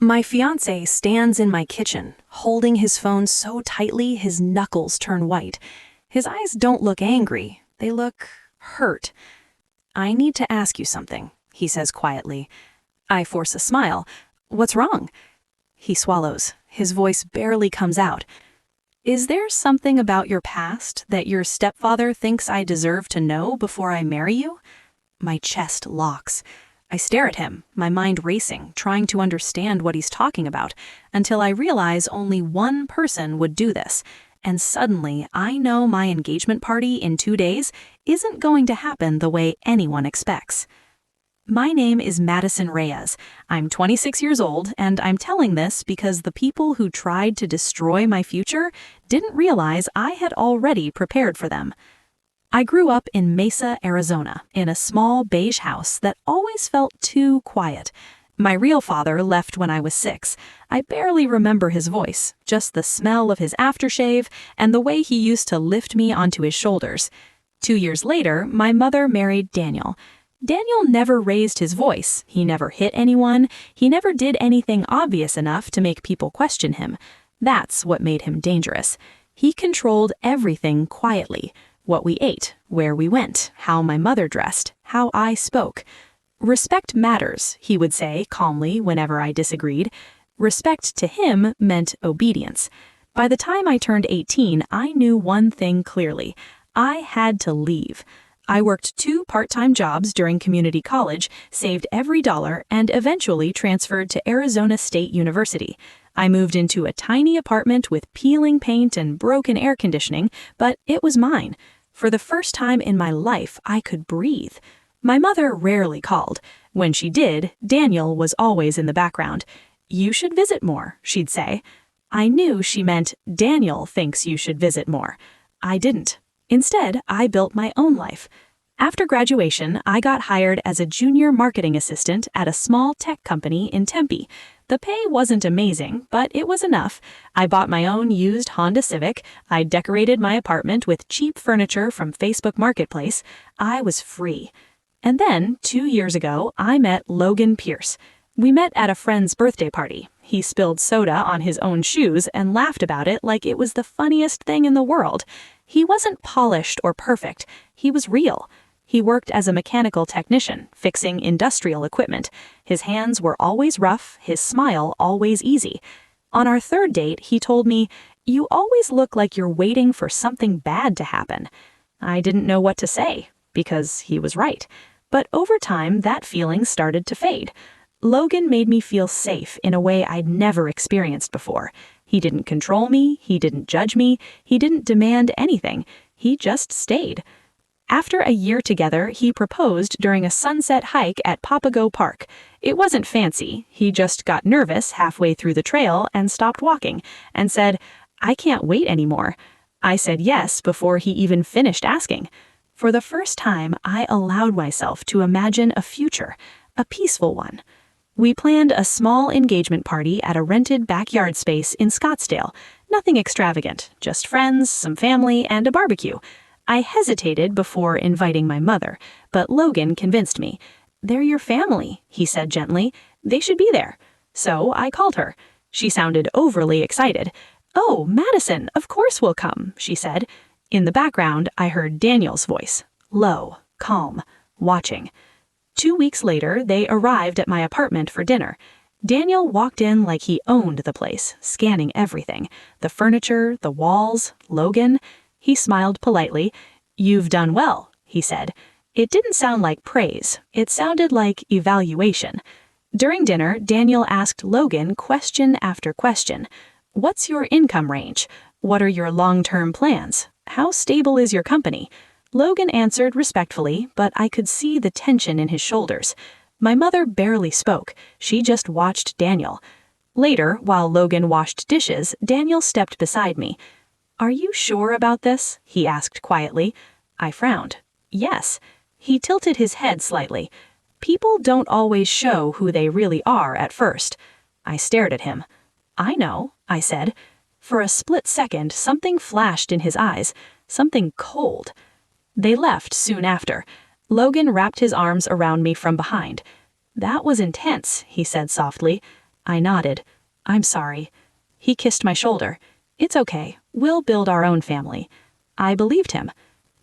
My fiancé stands in my kitchen, holding his phone so tightly his knuckles turn white. His eyes don't look angry, they look hurt. "I need to ask you something," he says quietly. I force a smile. "What's wrong?" He swallows. His voice barely comes out. "Is there something about your past that your stepfather thinks I deserve to know before I marry you?" My chest locks. I stare at him, my mind racing, trying to understand what he's talking about, until I realize only one person would do this. And suddenly, I know my engagement party in 2 days isn't going to happen the way anyone expects. My name is Madison Reyes. I'm 26 years old, and I'm telling this because the people who tried to destroy my future didn't realize I had already prepared for them. I grew up in Mesa, Arizona, in a small beige house that always felt too quiet. My real father left when I was 6. I barely remember his voice, just the smell of his aftershave and the way he used to lift me onto his shoulders. 2 years later, my mother married Daniel. Daniel never raised his voice, he never hit anyone, he never did anything obvious enough to make people question him. That's what made him dangerous. He controlled everything quietly. What we ate, where we went, how my mother dressed, how I spoke. "Respect matters," he would say calmly whenever I disagreed. Respect to him meant obedience. By the time I turned 18, I knew one thing clearly. I had to leave. I worked 2 part-time jobs during community college, saved every dollar, and eventually transferred to Arizona State University. I moved into a tiny apartment with peeling paint and broken air conditioning, but it was mine. For the first time in my life, I could breathe. My mother rarely called. When she did, Daniel was always in the background. "You should visit more," she'd say. I knew she meant, "Daniel thinks you should visit more." I didn't. Instead, I built my own life. After graduation, I got hired as a junior marketing assistant at a small tech company in Tempe. The pay wasn't amazing, but it was enough. I bought my own used Honda Civic. I decorated my apartment with cheap furniture from Facebook Marketplace. I was free. And then, 2 years ago, I met Logan Pierce. We met at a friend's birthday party. He spilled soda on his own shoes and laughed about it like it was the funniest thing in the world. He wasn't polished or perfect. He was real. He worked as a mechanical technician, fixing industrial equipment. His hands were always rough, his smile always easy. On our 3rd date, he told me, "You always look like you're waiting for something bad to happen." I didn't know what to say, because he was right. But over time, that feeling started to fade. Logan made me feel safe in a way I'd never experienced before. He didn't control me, he didn't judge me, he didn't demand anything. He just stayed. After a year together, he proposed during a sunset hike at Papago Park. It wasn't fancy. He just got nervous halfway through the trail and stopped walking, and said, "I can't wait anymore." I said yes before he even finished asking. For the first time, I allowed myself to imagine a future, a peaceful one. We planned a small engagement party at a rented backyard space in Scottsdale. Nothing extravagant, just friends, some family, and a barbecue. I hesitated before inviting my mother, but Logan convinced me. "They're your family," he said gently. "They should be there." So I called her. She sounded overly excited. "Oh, Madison, of course we'll come," she said. In the background, I heard Daniel's voice, low, calm, watching. 2 weeks later, they arrived at my apartment for dinner. Daniel walked in like he owned the place, scanning everything. The furniture, the walls, Logan. He smiled politely. "You've done well," he said. It didn't sound like praise. It sounded like evaluation. During dinner, Daniel asked Logan question after question. "What's your income range? What are your long-term plans? How stable is your company?" Logan answered respectfully, but I could see the tension in his shoulders. My mother barely spoke. She just watched Daniel. Later, while Logan washed dishes, Daniel stepped beside me. "Are you sure about this?" he asked quietly. I frowned. "Yes." He tilted his head slightly. "People don't always show who they really are at first." I stared at him. "I know," I said. For a split second, something flashed in his eyes, something cold. They left soon after. Logan wrapped his arms around me from behind. "That was intense," he said softly. I nodded. I'm sorry. He kissed my shoulder. It's okay. We'll build our own family. I believed him.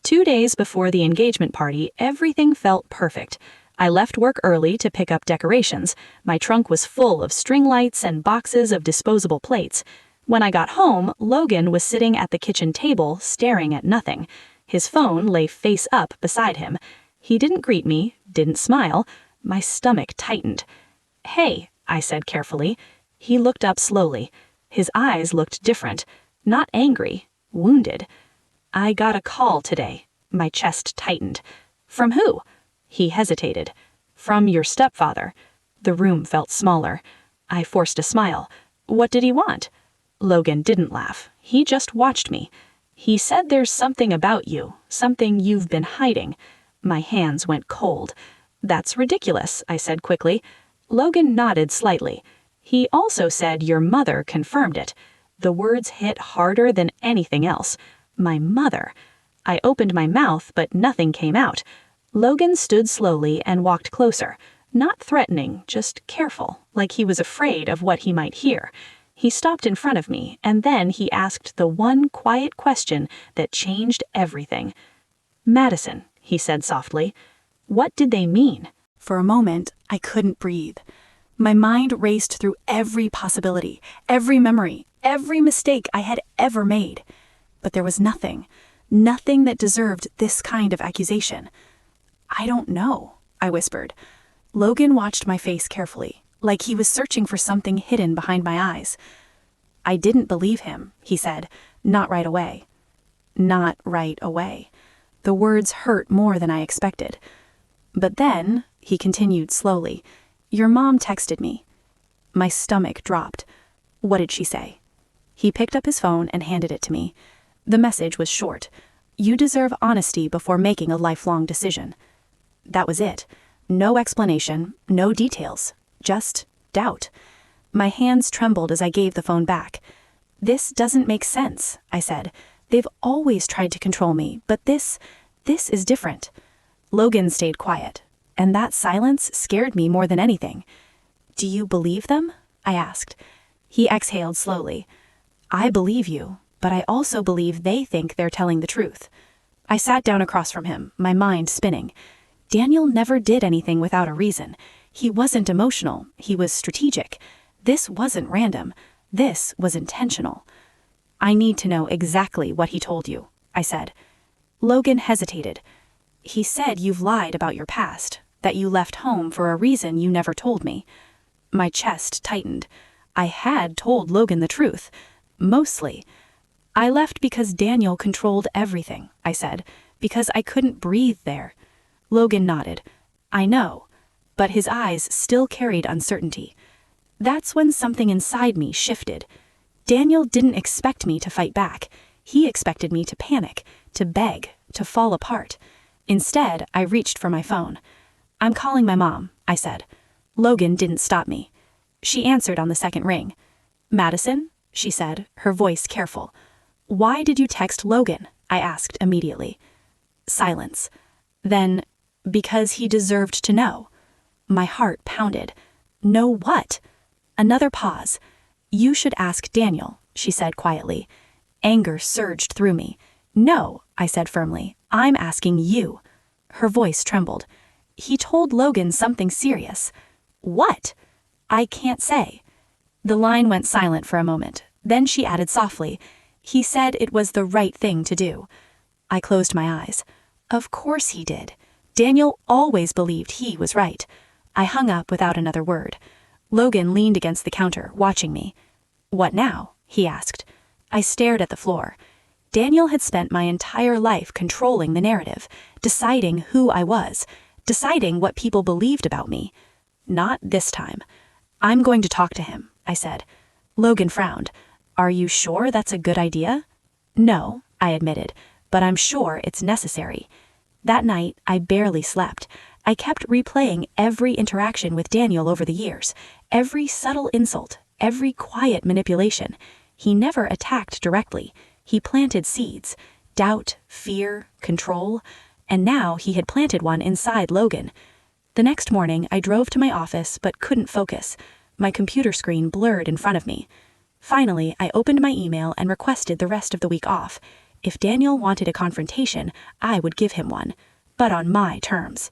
2 days before the engagement party, everything felt perfect. I left work early to pick up decorations. My trunk was full of string lights and boxes of disposable plates. When I got home, Logan was sitting at the kitchen table, staring at nothing. His phone lay face up beside him. He didn't greet me, didn't smile. My stomach tightened. "Hey," I said carefully. He looked up slowly. His eyes looked different. Not angry, wounded. "I got a call today." My chest tightened. "From who?" He hesitated. "From your stepfather." The room felt smaller. I forced a smile. "What did he want?" Logan didn't laugh. He just watched me. "He said there's something about you, something you've been hiding." My hands went cold. "That's ridiculous," I said quickly. Logan nodded slightly. "He also said your mother confirmed it." The words hit harder than anything else. My mother. I opened my mouth, but nothing came out. Logan stood slowly and walked closer. Not threatening, just careful, like he was afraid of what he might hear. He stopped in front of me, and then he asked the one quiet question that changed everything. "Madison," he said softly, "what did they mean?" For a moment, I couldn't breathe. My mind raced through every possibility, every memory, every mistake I had ever made. But there was nothing that deserved this kind of accusation. "I don't know," I whispered. Logan watched my face carefully, like he was searching for something hidden behind my eyes. "I didn't believe him," he said, "not right away." Not right away. The words hurt more than I expected. "But then," he continued slowly, "your mom texted me." My stomach dropped. "What did she say?" He picked up his phone and handed it to me. The message was short. "You deserve honesty before making a lifelong decision." That was it. No explanation, no details, just doubt. My hands trembled as I gave the phone back. "This doesn't make sense," I said. "They've always tried to control me, but this is different." Logan stayed quiet, and that silence scared me more than anything. "Do you believe them?" I asked. He exhaled slowly. "I believe you, but I also believe they think they're telling the truth." I sat down across from him, my mind spinning. Daniel never did anything without a reason. He wasn't emotional, he was strategic. This wasn't random. This was intentional. "I need to know exactly what he told you," I said. Logan hesitated. "He said you've lied about your past, that you left home for a reason you never told me." My chest tightened. I had told Logan the truth. Mostly. "I left because Daniel controlled everything," I said, "because I couldn't breathe there." Logan nodded. "I know." But his eyes still carried uncertainty. That's when something inside me shifted. Daniel didn't expect me to fight back. He expected me to panic, to beg, to fall apart. Instead, I reached for my phone. "I'm calling my mom," I said. Logan didn't stop me. She answered on the second ring. "Madison?" she said, her voice careful. "Why did you text Logan?" I asked immediately. Silence. Then, "Because he deserved to know." My heart pounded. "Know what?" Another pause. "You should ask Daniel," she said quietly. Anger surged through me. "No," I said firmly. "I'm asking you." Her voice trembled. "He told Logan something serious." "What?" "I can't say." The line went silent for a moment. Then she added softly, "He said it was the right thing to do." I closed my eyes. Of course he did. Daniel always believed he was right. I hung up without another word. Logan leaned against the counter, watching me. "What now?" he asked. I stared at the floor. Daniel had spent my entire life controlling the narrative, deciding who I was, deciding what people believed about me. Not this time. "I'm going to talk to him," I said. Logan frowned. "Are you sure that's a good idea?" "No," I admitted, "but I'm sure it's necessary." That night, I barely slept. I kept replaying every interaction with Daniel over the years, every subtle insult, every quiet manipulation. He never attacked directly. He planted seeds, doubt, fear, control, and now he had planted one inside Logan. The next morning, I drove to my office but couldn't focus. My computer screen blurred in front of me. Finally, I opened my email and requested the rest of the week off. If Daniel wanted a confrontation, I would give him one, but on my terms.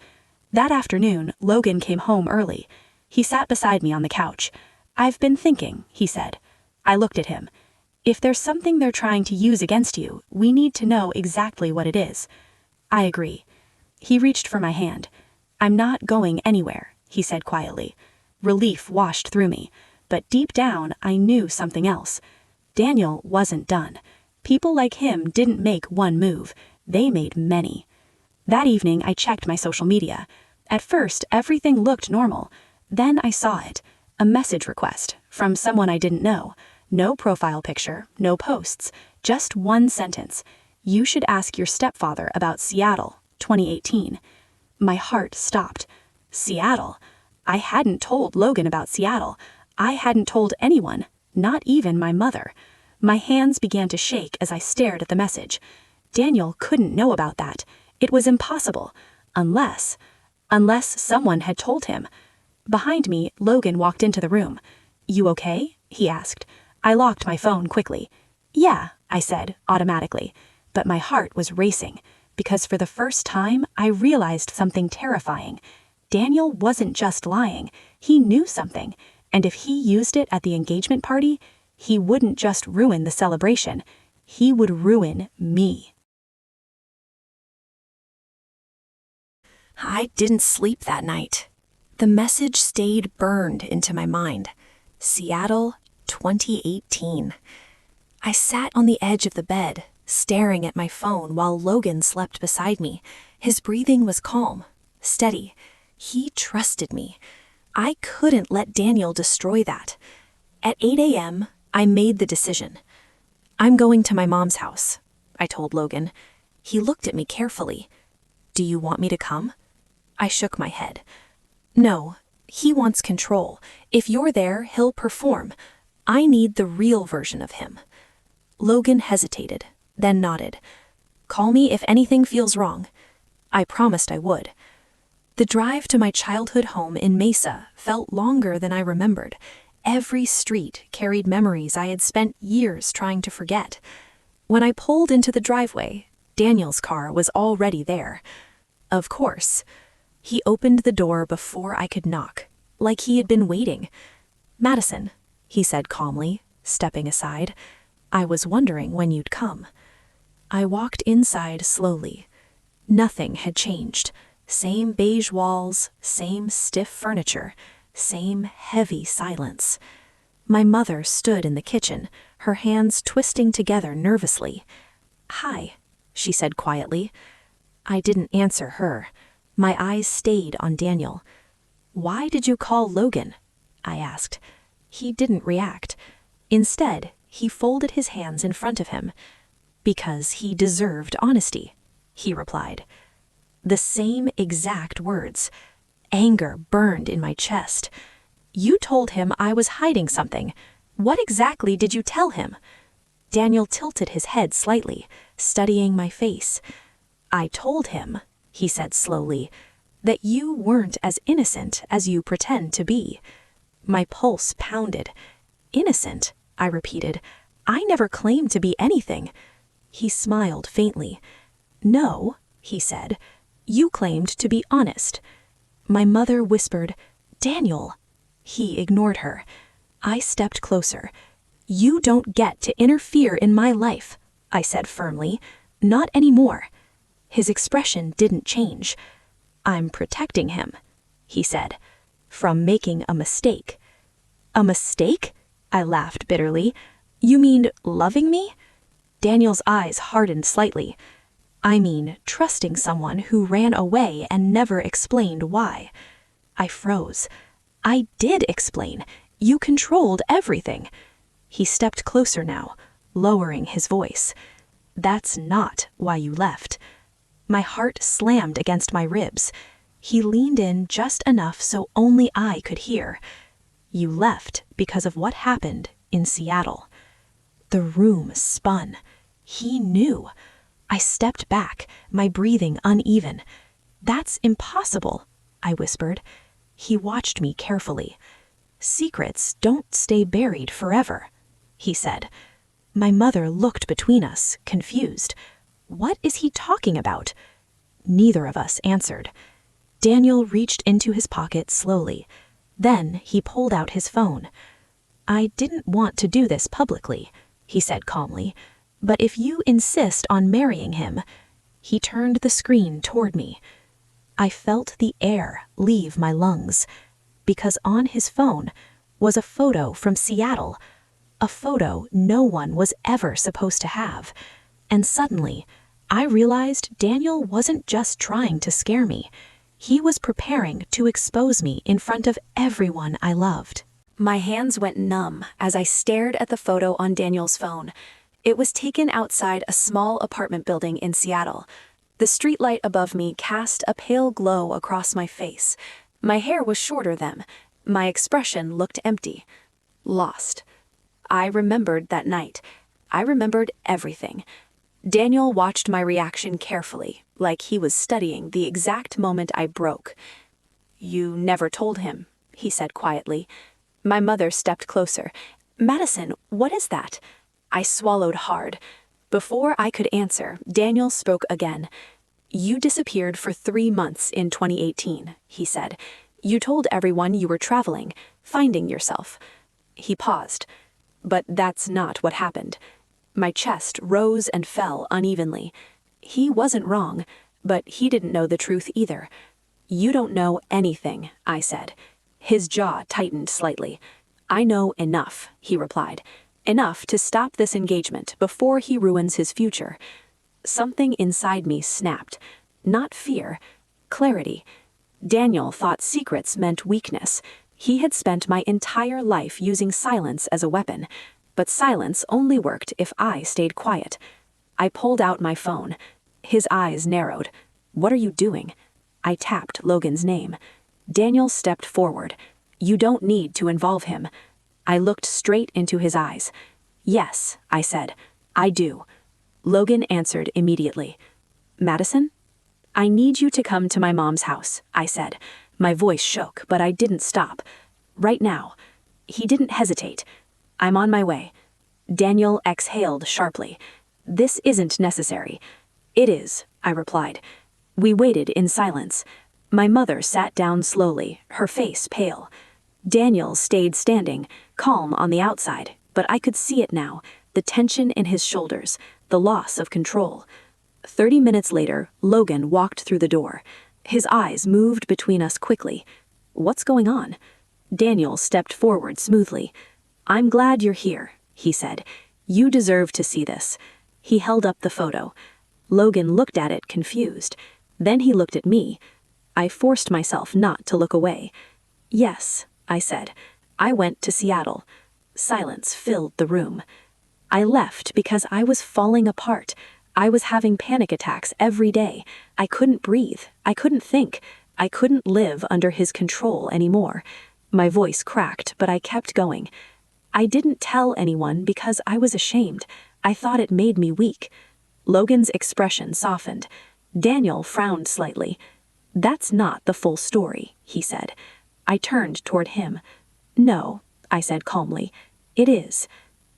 That afternoon, Logan came home early. He sat beside me on the couch. "I've been thinking," he said. I looked at him. "If there's something they're trying to use against you, we need to know exactly what it is." "I agree." He reached for my hand. "I'm not going anywhere," he said quietly. Relief washed through me, but deep down I knew something else. Daniel wasn't done. People like him didn't make one move, they made many. That evening I checked my social media. At first everything looked normal. Then I saw it. A message request from someone I didn't know. No profile picture, no posts, just one sentence. "You should ask your stepfather about Seattle, 2018. My heart stopped. Seattle? I hadn't told Logan about Seattle. I hadn't told anyone, not even my mother. My hands began to shake as I stared at the message. Daniel couldn't know about that. It was impossible. Unless someone had told him. Behind me, Logan walked into the room. "You okay?" he asked. I locked my phone quickly. "Yeah," I said, automatically. But my heart was racing, because for the first time, I realized something terrifying. Daniel wasn't just lying. He knew something, and if he used it at the engagement party, he wouldn't just ruin the celebration. He would ruin me. I didn't sleep that night. The message stayed burned into my mind. Seattle, 2018. I sat on the edge of the bed, staring at my phone while Logan slept beside me. His breathing was calm, steady. He trusted me. I couldn't let Daniel destroy that. At 8 a.m., I made the decision. "I'm going to my mom's house," I told Logan. He looked at me carefully. "Do you want me to come?" I shook my head. "No, he wants control. If you're there, he'll perform. I need the real version of him." Logan hesitated, then nodded. "Call me if anything feels wrong." I promised I would. The drive to my childhood home in Mesa felt longer than I remembered. Every street carried memories I had spent years trying to forget. When I pulled into the driveway, Daniel's car was already there. Of course. He opened the door before I could knock, like he had been waiting. "Madison," he said calmly, stepping aside. "I was wondering when you'd come." I walked inside slowly. Nothing had changed. Same beige walls, same stiff furniture, same heavy silence. My mother stood in the kitchen, her hands twisting together nervously. "Hi," she said quietly. I didn't answer her. My eyes stayed on Daniel. "Why did you call Logan?" I asked. He didn't react. Instead, he folded his hands in front of him. "Because he deserved honesty," he replied. The same exact words. Anger burned in my chest. "You told him I was hiding something. What exactly did you tell him?" Daniel tilted his head slightly, studying my face. "I told him," he said slowly, "that you weren't as innocent as you pretend to be." My pulse pounded. "Innocent?" I repeated. "I never claimed to be anything." He smiled faintly. "No," he said. "You claimed to be honest." My mother whispered, "Daniel." He ignored her. I stepped closer. "You don't get to interfere in my life," I said firmly. "Not anymore." His expression didn't change. "I'm protecting him," he said, "from making a mistake." "A mistake?" I laughed bitterly. "You mean loving me?" Daniel's eyes hardened slightly. "I mean trusting someone who ran away and never explained why." I froze. "I did explain. You controlled everything." He stepped closer now, lowering his voice. "That's not why you left." My heart slammed against my ribs. He leaned in just enough so only I could hear. "You left because of what happened in Seattle." The room spun. He knew. I stepped back, my breathing uneven. "That's impossible," I whispered. He watched me carefully. "Secrets don't stay buried forever," he said. My mother looked between us, confused. What is he talking about? Neither of us answered. Daniel reached into his pocket slowly. Then he pulled out his phone. "I didn't want to do this publicly," he said calmly, "but if you insist on marrying him—" He turned the screen toward me. I felt the air leave my lungs, because on his phone was a photo from Seattle, a photo no one was ever supposed to have. And suddenly, I realized Daniel wasn't just trying to scare me. He was preparing to expose me in front of everyone I loved. My hands went numb as I stared at the photo on Daniel's phone. It was taken outside a small apartment building in Seattle. The streetlight above me cast a pale glow across my face. My hair was shorter then. My expression looked empty. Lost. I remembered that night. I remembered everything. Daniel watched my reaction carefully, like he was studying the exact moment I broke. "You never told him," he said quietly. My mother stepped closer. "Madison, what is that?" I swallowed hard. Before I could answer, Daniel spoke again. "You disappeared for 3 months in 2018, he said. "You told everyone you were traveling, finding yourself." He paused. "But that's not what happened." My chest rose and fell unevenly. He wasn't wrong, but he didn't know the truth either. "You don't know anything," I said. His jaw tightened slightly. "I know enough," he replied. "Enough to stop this engagement before he ruins his future." Something inside me snapped. Not fear, clarity. Daniel thought secrets meant weakness. He had spent my entire life using silence as a weapon. But silence only worked if I stayed quiet. I pulled out my phone. His eyes narrowed. "What are you doing?" I tapped Logan's name. Daniel stepped forward. "You don't need to involve him." I looked straight into his eyes. "Yes," I said. "I do." Logan answered immediately. "Madison?" "I need you to come to my mom's house," I said. My voice shook, but I didn't stop. "Right now." He didn't hesitate. "I'm on my way." Daniel exhaled sharply. "This isn't necessary." "It is," I replied. We waited in silence. My mother sat down slowly, her face pale. Daniel stayed standing, calm on the outside, but I could see it now, the tension in his shoulders, the loss of control. 30 minutes later, Logan walked through the door. His eyes moved between us quickly. "What's going on?" Daniel stepped forward smoothly. "I'm glad you're here," he said. "You deserve to see this." He held up the photo. Logan looked at it confused. Then he looked at me. I forced myself not to look away. "Yes," I said. "I went to Seattle." Silence filled the room. "I left because I was falling apart. I was having panic attacks every day. I couldn't breathe. I couldn't think. I couldn't live under his control anymore." My voice cracked, but I kept going. "I didn't tell anyone because I was ashamed. I thought it made me weak." Logan's expression softened. Daniel frowned slightly. "That's not the full story," he said. I turned toward him. "No," I said calmly. "It is."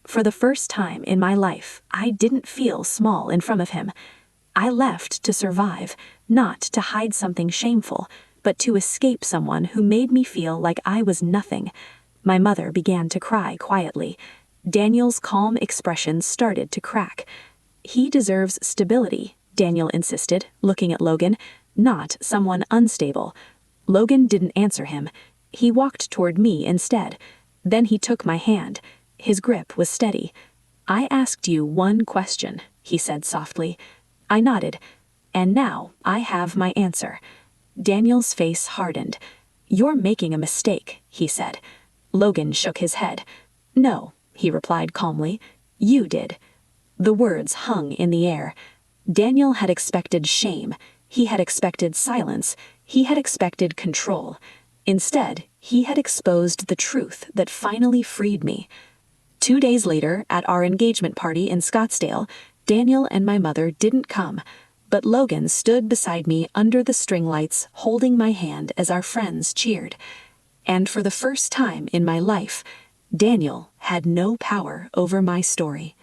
For the first time in my life, I didn't feel small in front of him. I left to survive, not to hide something shameful, but to escape someone who made me feel like I was nothing. My mother began to cry quietly. Daniel's calm expression started to crack. "He deserves stability," Daniel insisted, looking at Logan, "not someone unstable." Logan didn't answer him. He walked toward me instead. Then he took my hand. His grip was steady. "I asked you one question," he said softly. I nodded. "And now I have my answer." Daniel's face hardened. "You're making a mistake," he said. Logan shook his head. "No," he replied calmly. "You did." The words hung in the air. Daniel had expected shame. He had expected silence. He had expected control. Instead, he had exposed the truth that finally freed me. 2 days later, at our engagement party in Scottsdale, Daniel and my mother didn't come, but Logan stood beside me under the string lights, holding my hand as our friends cheered. And for the first time in my life, Daniel had no power over my story.